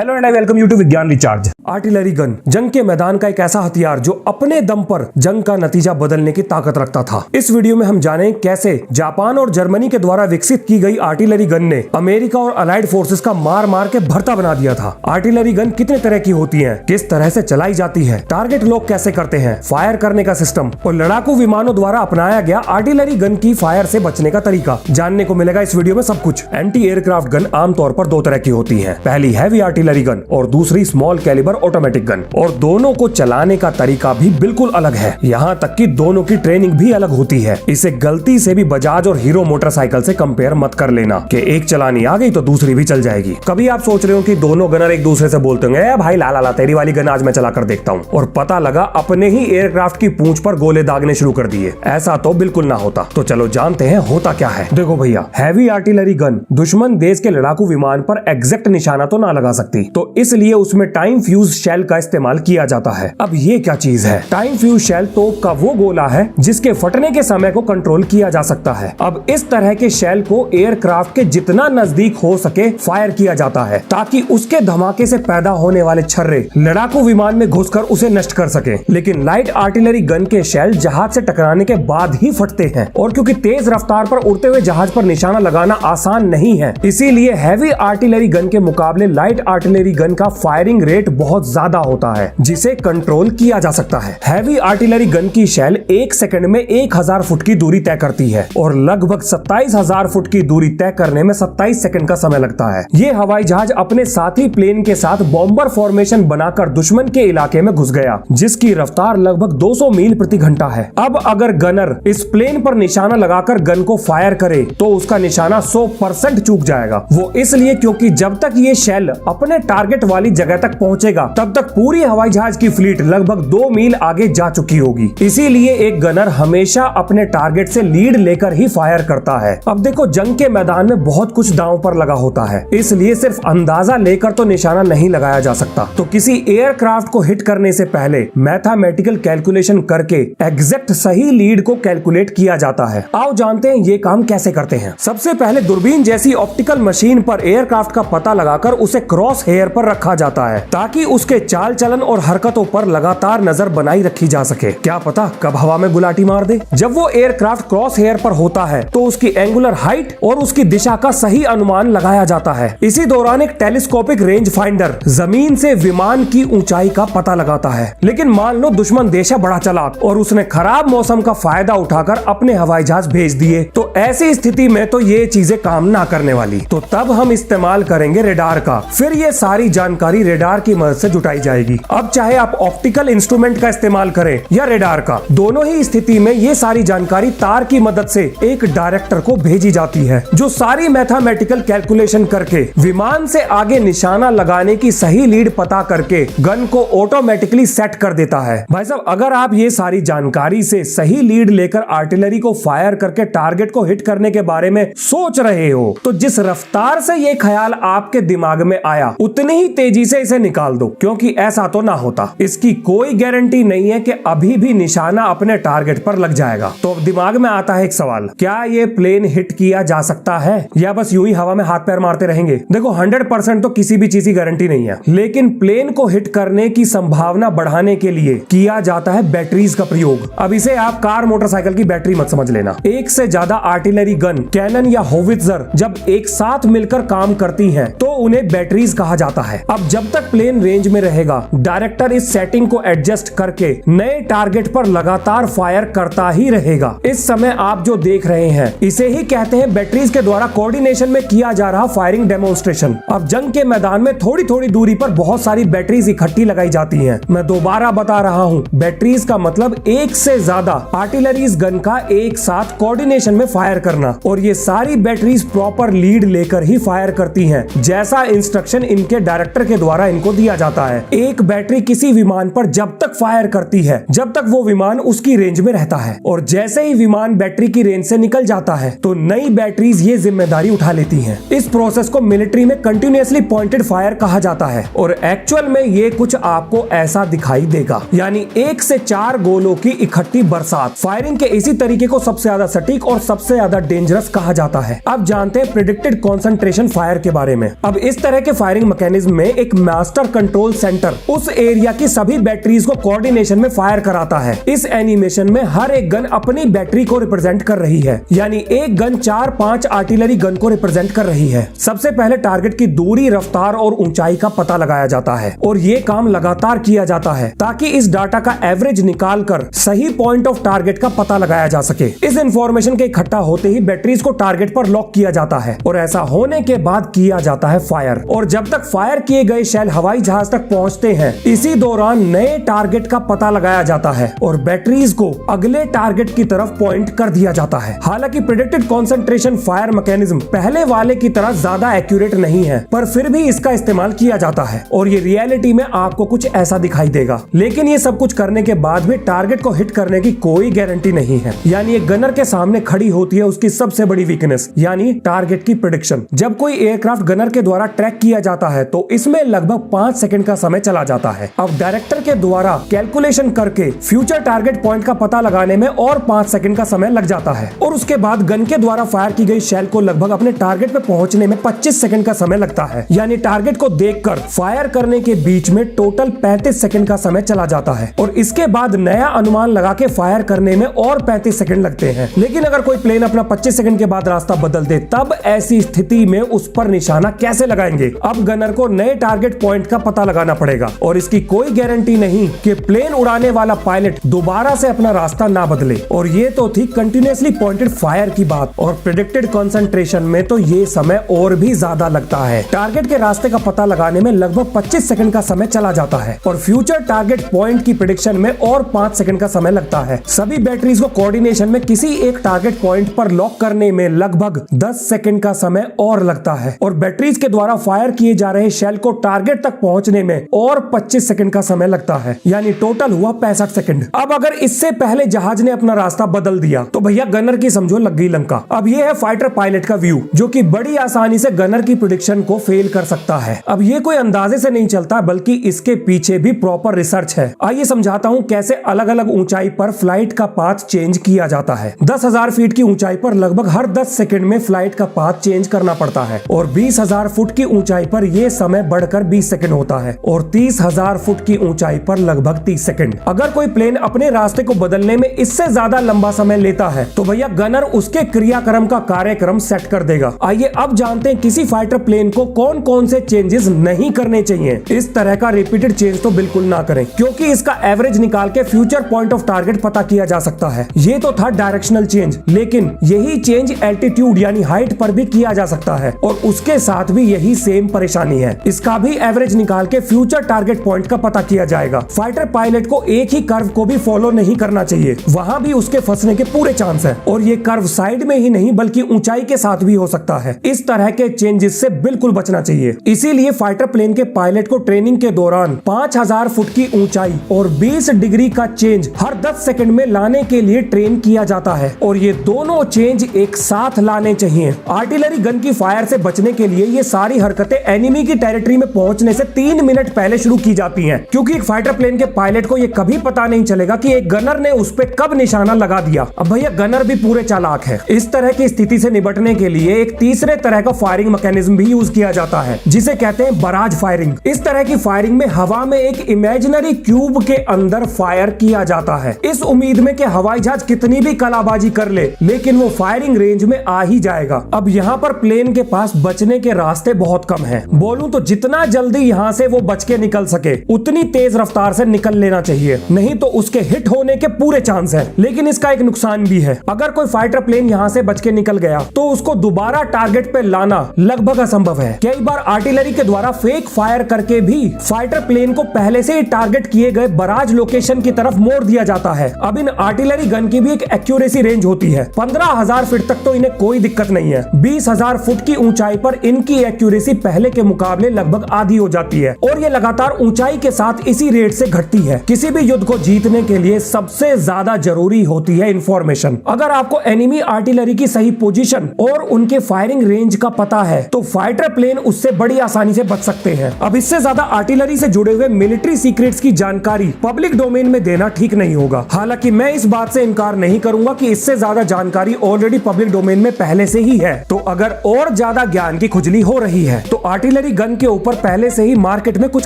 Hello and I welcome you to Vigyan recharge. Artillery gun जंग के मैदान का एक ऐसा हथियार जो अपने दम पर जंग का नतीजा बदलने की ताकत रखता था। इस वीडियो में हम जानें कैसे जापान और जर्मनी के द्वारा विकसित की गई आर्टिलरी गन ने अमेरिका और अलाइड फोर्सेस का मार मार के भरता बना दिया था। आर्टिलरी गन कितने तरह की होती है, किस तरह से चलाई जाती है, टारगेट लोग कैसे करते हैं, फायर करने का सिस्टम और लड़ाकू विमानों द्वारा अपनाया गया आर्टिलरी गन की फायर से बचने का तरीका जानने को मिलेगा इस वीडियो में सब कुछ। एंटी एयरक्राफ्ट गन आमतौर पर दो तरह की होती है, पहली हैवी आर्टिलरी गन और दूसरी स्मॉल कैलिबर ऑटोमेटिक गन, और दोनों को चलाने का तरीका भी बिल्कुल अलग है। यहाँ तक कि दोनों की ट्रेनिंग भी अलग होती है। इसे गलती से भी बजाज और हीरो मोटरसाइकिल से कंपेयर मत कर लेना कि एक चलानी आ गई तो दूसरी भी चल जाएगी। कभी आप सोच रहे हो कि दोनों गनर एक दूसरे से बोलते होंगे, भाई ला ला ला तेरी वाली गन आज मैं चला कर देखता हूँ, और पता लगा अपने ही एयरक्राफ्ट की पूंछ पर गोले दागने शुरू कर दिए। ऐसा तो बिल्कुल ना होता। तो चलो जानते हैं होता क्या है। देखो भैया, हैवी आर्टिलरी गन दुश्मन देश के लड़ाकू विमान पर एग्जैक्ट निशाना तो ना लगा सकती, तो इसलिए उसमें टाइम फ्यूज शेल का इस्तेमाल किया जाता है। अब ये क्या चीज है? टाइम फ्यूज शेल तोप का वो गोला है जिसके फटने के समय को कंट्रोल किया जा सकता है। अब इस तरह के शेल को एयरक्राफ्ट के जितना नजदीक हो सके फायर किया जाता है ताकि उसके धमाके से पैदा होने वाले छर्रे लड़ाकू विमान में घुसकर उसे नष्ट कर सके। लेकिन लाइट आर्टिलरी गन के शेल जहाज से टकराने के बाद ही फटते हैं, और क्योंकि तेज रफ्तार पर उड़ते हुए जहाज पर निशाना लगाना आसान नहीं है, इसीलिए हैवी आर्टिलरी गन के मुकाबले लाइट आर्टिलरी गन का फायरिंग रेट बहुत ज्यादा होता है जिसे कंट्रोल किया जा सकता है। हैवी आर्टिलरी गन की शेल एक सेकंड में 1000 फुट की दूरी तय करती है और लगभग 27,000 फुट की दूरी तय करने में 27 सेकंड का समय लगता है। ये हवाई जहाज अपने साथी प्लेन के साथ बॉम्बर फॉर्मेशन बनाकर दुश्मन के इलाके में घुस गया, जिसकी रफ्तार लगभग 200 मील प्रति घंटा है। अब अगर गनर इस प्लेन पर निशाना लगाकर गन को फायर करे तो उसका निशाना 100% चूक जाएगा। वो इसलिए क्योंकि जब तक ये शेल अपने टारगेट वाली जगह तक पहुंचेगा तब तक पूरी हवाई जहाज की फ्लीट लगभग 2 मील आगे जा चुकी होगी। इसीलिए एक गनर हमेशा अपने टारगेट से लीड लेकर ही फायर करता है। अब देखो, जंग के मैदान में बहुत कुछ दांव पर लगा होता है, इसलिए सिर्फ अंदाजा लेकर तो निशाना नहीं लगाया जा सकता। तो किसी एयरक्राफ्ट को हिट करने से पहले मैथमेटिकल कैलकुलेशन करके एग्जैक्ट सही लीड को कैलकुलेट किया जाता है। आओ जानते हैं ये काम कैसे करते हैं। सबसे पहले दूरबीन जैसी ऑप्टिकल मशीन पर एयरक्राफ्ट का पता लगाकर उसे क्रॉस हेयर पर रखा जाता है ताकि उसके चाल चलन और हरकतों पर लगातार नजर बनाई रखी जा सके। क्या पता कब हवा में गुलाटी मार दे। जब वो एयरक्राफ्ट क्रॉस हेयर पर होता है तो उसकी एंगुलर हाइट और उसकी दिशा का सही अनुमान लगाया जाता है। इसी दौरान एक टेलीस्कोपिक रेंज फाइंडर जमीन से विमान की ऊंचाई का पता लगाता है। लेकिन मान लो दुश्मन देश है बड़ा चालाक और उसने खराब मौसम का फायदा उठाकर अपने हवाई जहाज भेज दिए, तो ऐसी स्थिति में तो ये चीजें काम ना करने वाली। तो तब हम इस्तेमाल करेंगे रेडार का। फिर ये सारी जानकारी रेडार की मदद से जुटाई जाएगी। अब चाहे आप ऑप्टिकल इंस्ट्रूमेंट का इस्तेमाल करें या रेडार का, दोनों ही स्थिति में ये सारी जानकारी तार की मदद से एक डायरेक्टर को भेजी जाती है जो सारी मैथमेटिकल कैलकुलेशन करके विमान से आगे निशाना लगाने की सही लीड पता करके गन को ऑटोमेटिकली सेट कर देता है। भाई साहब, अगर आप ये सारी जानकारी से सही लीड लेकर आर्टिलरी को फायर करके टारगेट को हिट करने के बारे में सोच रहे हो, तो जिस रफ्तार से ये ख्याल आपके दिमाग में आया उतनी ही तेजी से इसे निकाल दो, क्योंकि ऐसा तो ना होता। इसकी कोई गारंटी नहीं है कि अभी भी निशाना अपने टारगेट पर लग जाएगा। तो दिमाग में आता है एक सवाल, क्या ये प्लेन हिट किया जा सकता है या बस यूं ही हवा में हाथ पैर मारते रहेंगे? देखो, 100% तो किसी भी चीज की गारंटी नहीं है, लेकिन प्लेन को हिट करने की संभावना बढ़ाने के लिए किया जाता है बैटरीज का प्रयोग। अब इसे आप कार मोटरसाइकिल की बैटरी मत समझ लेना। एक से ज्यादा आर्टिलरी गन, कैनन या होवित्जर जब एक साथ मिलकर काम करती हैं तो उन्हें बैटरीज कहा जाता है। अब जब तक प्लेन रेंज में रहेगा, डायरेक्टर इस सेटिंग को एडजस्ट करके नए टारगेट पर लगातार फायर करता ही रहेगा। इस समय आप जो देख रहे हैं इसे ही कहते हैं बैटरीज के द्वारा कोऑर्डिनेशन में किया जा रहा फायरिंग डेमोन्स्ट्रेशन। अब जंग के मैदान में थोड़ी थोड़ी दूरी पर बहुत सारी बैटरीज इकट्ठी लगाई जाती हैं। मैं दोबारा बता रहा हूँ, बैटरीज का मतलब एक से ज्यादा आर्टिलरीज गन का एक साथ कोऑर्डिनेशन में फायर करना, और ये सारी बैटरीज प्रॉपर लीड लेकर ही फायर करती हैं जैसा इंस्ट्रक्शन इनके डायरेक्टर के द्वारा इनको दिया जाता है। एक बैटरी किसी विमान पर जब तक फायर करती है जब तक वो विमान उसकी रेंज में रहता है, और जैसे ही विमान बैटरी की रेंज से निकल जाता है तो नई बैटरीज ये जिम्मेदारी उठा लेती हैं। इस प्रोसेस को मिलिट्री में कंटिन्यूअसली पॉइंटेड फायर कहा जाता है, और एक्चुअल में ये कुछ आपको ऐसा दिखाई देगा, यानी 1 से 4 गोलों की इकट्ठी बरसात। फायरिंग के इसी तरीके को सबसे ज्यादा सटीक और सबसे ज्यादा डेंजरस कहा जाता है। अब जानते हैं प्रेडिक्टेड कंसंट्रेशन फायर के बारे में। अब इस तरह के फायरिंग मैकेनिज्म में एक मास्टर कंट्रोल सेंटर उस एरिया की सभी बैटरीज को कोऑर्डिनेशन में फायर कराता है। इस एनिमेशन में हर एक गन अपनी बैटरी को रिप्रेजेंट कर रही है, यानी एक गन 4-5 आर्टिलरी गन को रिप्रेजेंट कर रही है। सबसे पहले टारगेट की दूरी, रफ्तार और ऊंचाई का पता लगाया जाता है और ये काम लगातार किया जाता है ताकि इस डाटा का एवरेज निकालकर सही पॉइंट ऑफ टारगेट का पता लगाया जा सके। इस इंफॉर्मेशन के इकट्ठा होते ही बैटरीज को टारगेट पर लॉक किया जाता है और ऐसा होने के बाद किया जाता है फायर। और जब तक फायर किए गए शेल हवाई जहाज तक पहुंचते हैं, इसी दौरान नए टारगेट का पता लगाया जाता है और बैटरीज को अगले टारगेट की तरफ पॉइंट कर दिया जाता है। हालांकि प्रेडिक्टेड कंसंट्रेशन फायर मैकेनिज्म पहले वाले की तरह ज्यादा एक्यूरेट नहीं है, पर फिर भी इसका इस्तेमाल किया जाता है और ये रियलिटी में आपको कुछ ऐसा दिखाई देगा। लेकिन ये सब कुछ करने के बाद भी टारगेट को हिट करने की कोई गारंटी नहीं है। यानी एक गनर के सामने खड़ी होती है उसकी सबसे बड़ी वीकनेस, यानी टारगेट की प्रेडिक्शन। जब कोई एयरक्राफ्ट गनर के द्वारा ट्रैक किया जाता है तो इसमें लगभग 5 सेकंड का समय चला जाता है। अब डायरेक्टर के द्वारा कैलकुलेशन करके फ्यूचर टारगेट पॉइंट का पता लगाने में और 5 सेकंड का समय लग जाता है और उसके बाद गन के द्वारा फायर की गई शेल को लगभग अपने टारगेट पे पहुंचने में 25 सेकंड का समय लगता है। यानी टारगेट को देखकर फायर करने के बीच में टोटल 35 सेकंड का समय चला जाता है और इसके बाद नया अनुमान लगा के फायर करने में और 35 सेकंड लगते हैं। लेकिन अगर कोई प्लेन अपना 25 सेकंड के बाद रास्ता बदल दे, तब ऐसी स्थिति में उस पर निशाना कैसे लगाएंगे? अब गनर को नए टारगेट पॉइंट का पता लगाना पड़ेगा और इसकी कोई गारंटी नहीं कि प्लेन उड़ाने वाला पायलट दोबारा से अपना रास्ता ना बदले। और ये तो थी कंटिन्यूअसली पॉइंटेड फायर की बात, और प्रेडिक्टेड कंसंट्रेशन में तो ये समय और भी ज्यादा लगता है। टारगेट के रास्ते का पता लगाने में लगभग 25 सेकंड का समय चला जाता है और फ्यूचर टारगेट पॉइंट की प्रेडिक्शन में और 5 सेकंड का समय लगता है। सभी बैटरीज को कोऑर्डिनेशन में किसी एक टारगेट पॉइंट पर लॉक करने में लगभग 10 सेकंड का समय और लगता है और बैटरीज के द्वारा फायर किए जा रहे शेल को टारगेट तक पहुंचने में और 25 सेकंड का समय लगता है, यानी टोटल हुआ 65 सेकंड। अब अगर इससे पहले जहाज ने अपना रास्ता बदल दिया तो भैया गनर की समझो लग गई लंका। अब ये है फाइटर पायलट का व्यू, जो कि बड़ी आसानी से गनर की प्रेडिक्शन को फेल कर सकता है। अब ये कोई अंदाजे से नहीं चलता, बल्कि इसके पीछे भी प्रॉपर रिसर्च है। आइए समझाता हूँ कैसे अलग अलग ऊंचाई पर फ्लाइट का पाथ चेंज किया जाता है। 10,000 फीट की ऊंचाई पर लगभग हर 10 सेकंड में फ्लाइट का पाथ चेंज करना पड़ता है और 20,000 फुट की ऊंचाई पर यह समय बढ़कर 20 सेकंड होता है और 30,000 फुट की ऊंचाई पर लगभग 30 सेकंड। अगर कोई प्लेन अपने रास्ते को बदलने में इससे ज्यादा लंबा समय लेता है तो भैया गनर उसके क्रियाक्रम का कार्यक्रम सेट कर देगा। आइए अब जानते हैं किसी फाइटर प्लेन को कौन कौन से चेंजेस नहीं करने चाहिए। इस तरह का रिपीटेड चेंज तो बिल्कुल ना करें, क्योंकि इसका एवरेज निकाल के फ्यूचर पॉइंट ऑफ टारगेट पता किया जा सकता है। ये तो था डायरेक्शनल चेंज, लेकिन यही चेंज एल्टीट्यूड यानी हाइट पर भी किया जा सकता है और उसके साथ भी यही सेम परेशानी है। इसका भी एवरेज निकाल के फ्यूचर टारगेट पॉइंट का पता किया जाएगा। फाइटर पायलट को एक ही कर्व को भी फॉलो नहीं करना चाहिए, वहां भी उसके फंसने के पूरे चांस है और ये कर्व साइड में ही नहीं बल्कि ऊंचाई के साथ भी हो सकता है। इस तरह के चेंजेस से बिल्कुल बचना चाहिए। इसीलिए फाइटर प्लेन के पायलट को ट्रेनिंग के दौरान 5,000 फुट की ऊंचाई और 20 डिग्री का चेंज हर 10 सेकंड में लाने के लिए ट्रेन किया जाता है और ये दोनों चेंज एक साथ लाने चाहिए। आर्टिलरी गन की फायर से बचने के लिए ये सारी हरकतें एनिमी की टेरिटरी में पहुंचने से 3 मिनट पहले शुरू की जाती हैं, क्योंकि एक फाइटर प्लेन के पायलट को ये कभी पता नहीं चलेगा कि एक गनर ने उस पे कब निशाना लगा दिया। अब भैया गनर भी पूरे चालाक है। इस तरह की स्थिति से निपटने के लिए एक तीसरे तरह का फायरिंग मैकेनिज्म भी यूज किया जाता है, जिसे कहते हैं बराज फायरिंग। इस तरह की फायरिंग में हवा में एक इमेजिनरी क्यूब के अंदर फायर किया जाता है, इस उम्मीद में कि हवाई जहाज कितनी भी कलाबाजी कर ले लेकिन वो फायरिंग रेंज में आ ही जाएगा। अब यहाँ पर प्लेन के पास बचने के रास्ते बहुत कम हैं। बोलूं तो जितना जल्दी यहाँ से वो बच के निकल सके उतनी तेज रफ्तार से निकल लेना चाहिए, नहीं तो उसके हिट होने के पूरे चांस है। लेकिन इसका एक नुकसान भी है, अगर कोई फाइटर प्लेन यहाँ से बच के निकल गया तो उसको दोबारा टारगेट पे लाना लगभग असंभव है। कई बार आर्टिलरी के द्वारा फेक फायर करके भी फाइटर प्लेन को पहले से ही टारगेट किए गए बराज लोकेशन की तरफ मोड़ दिया जाता है। अब इन आर्टिलरी गन की भी एक एक्यूरेसी रेंज होती है। 15,000 फीट तक तो इन्हें कोई दिक्कत नहीं है। 20,000 फुट की ऊंचाई पर इनकी एक्यूरेसी पहले के मुकाबले लगभग आधी हो जाती है और ये लगातार ऊंचाई के साथ इसी रेट से घटती है। किसी भी युद्ध को जीतने के लिए सबसे ज्यादा जरूरी होती है इंफॉर्मेशन। अगर आपको एनिमी आर्टिलरी की सही पोजीशन और उनके फायरिंग रेंज का पता है तो फाइटर प्लेन उससे बड़ी आसानी से बच सकते हैं। अब इससे ज्यादा आर्टिलरी से जुड़े हुए मिलिट्री सीक्रेट्स की जानकारी पब्लिक डोमेन में देना ठीक नहीं होगा। हालांकि मैं इस बात से इनकार नहीं करूंगा कि इससे ज्यादा जानकारी ऑलरेडी पब्लिक डोमेन में पहले से ही है। तो अगर और ज्यादा ज्ञान की खुजली हो रही है तो आर्टिलरी आर्टिलरी गन के ऊपर पहले से ही मार्केट में कुछ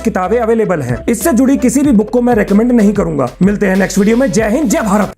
किताबें अवेलेबल हैं। इससे जुड़ी किसी भी बुक को मैं रेकमेंड नहीं करूंगा। मिलते हैं नेक्स्ट वीडियो में। जय हिंद, जय भारत।